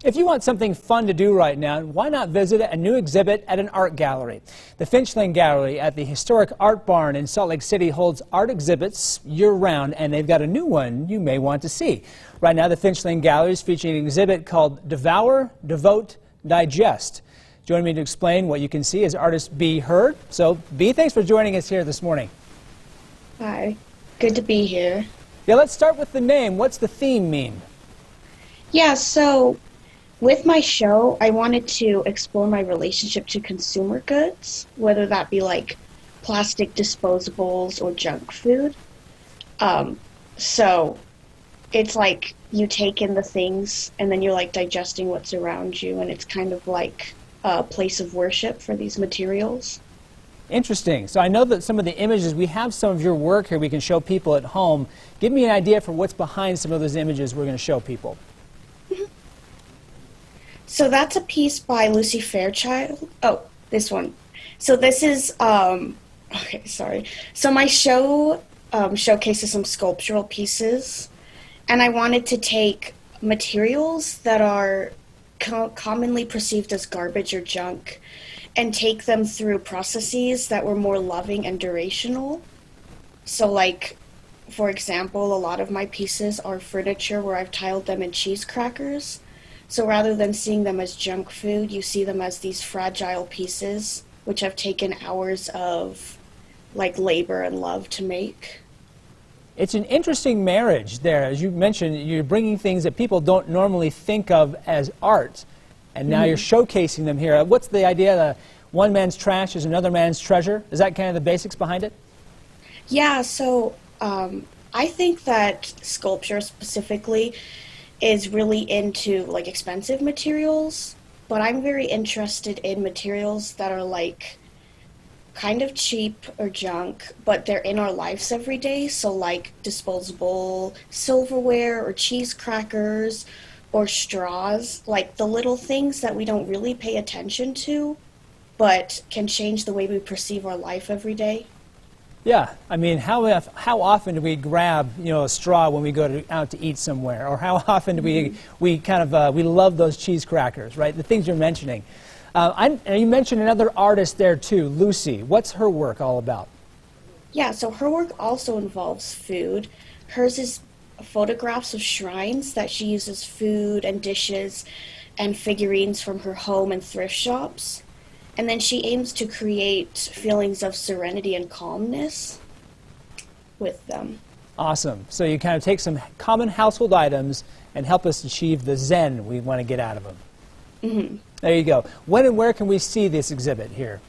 If you want something fun to do right now, why not visit a new exhibit at an art gallery? The Finch Lane Gallery at the historic Art Barn in Salt Lake City holds art exhibits year-round, and they've got a new one you may want to see. Right now, the Finch Lane Gallery is featuring an exhibit called Devour, Devote, Digest. Joining me to explain what you can see is artist B. Hurd. So, B, thanks for joining us here this morning. Hi, good to be here. Yeah, let's start with the name. What's the theme mean? Yeah, so with my show, I wanted to explore my relationship to consumer goods, whether that be like plastic disposables or junk food. So it's like you take in the things and then you're like digesting what's around you, and it's kind of like a place of worship for these materials. Interesting. So I know that some of the images, we have some of your work here we can show people at home. Give me an idea for what's behind some of those images we're going to show people. So that's a piece by Lucy Fairchild. Oh, this one. So this is, okay, sorry. So my show showcases some sculptural pieces, and I wanted to take materials that are commonly perceived as garbage or junk and take them through processes that were more loving and durational. So like, for example, a lot of my pieces are furniture where I've tiled them in cheese crackers. So rather than seeing them as junk food, you see them as these fragile pieces, which have taken hours of like labor and love to make. It's an interesting marriage there. As you mentioned, you're bringing things that people don't normally think of as art, and now you're showcasing them here. What's the idea that one man's trash is another man's treasure? Is that kind of the basics behind it? Yeah, so I think that sculpture specifically is really into like expensive materials, but I'm very interested in materials that are like kind of cheap or junk, but they're in our lives every day. So like disposable silverware or cheese crackers or straws, like the little things that we don't really pay attention to, but can change the way we perceive our life every day. Yeah, I mean, how often do we grab, a straw when we go out to eat somewhere, or how often do we love those cheese crackers, right? The things you're mentioning. And you mentioned another artist there too, Lucy. What's her work all about? Yeah, so her work also involves food. Hers is photographs of shrines that she uses food and dishes and figurines from her home and thrift shops. And then she aims to create feelings of serenity and calmness with them. Awesome. So you kind of take some common household items and help us achieve the zen we want to get out of them. Mm-hmm. There you go. When and where can we see this exhibit here?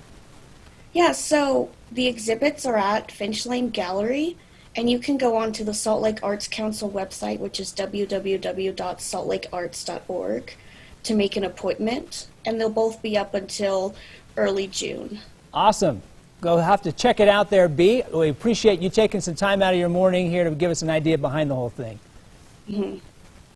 Yeah, so the exhibits are at Finch Lane Gallery, and you can go on to the Salt Lake Arts Council website, which is www.saltlakearts.org, to make an appointment, and they'll both be up until early June. Awesome. Go have to check it out there, B. We appreciate you taking some time out of your morning here to give us an idea behind the whole thing. Mm-hmm.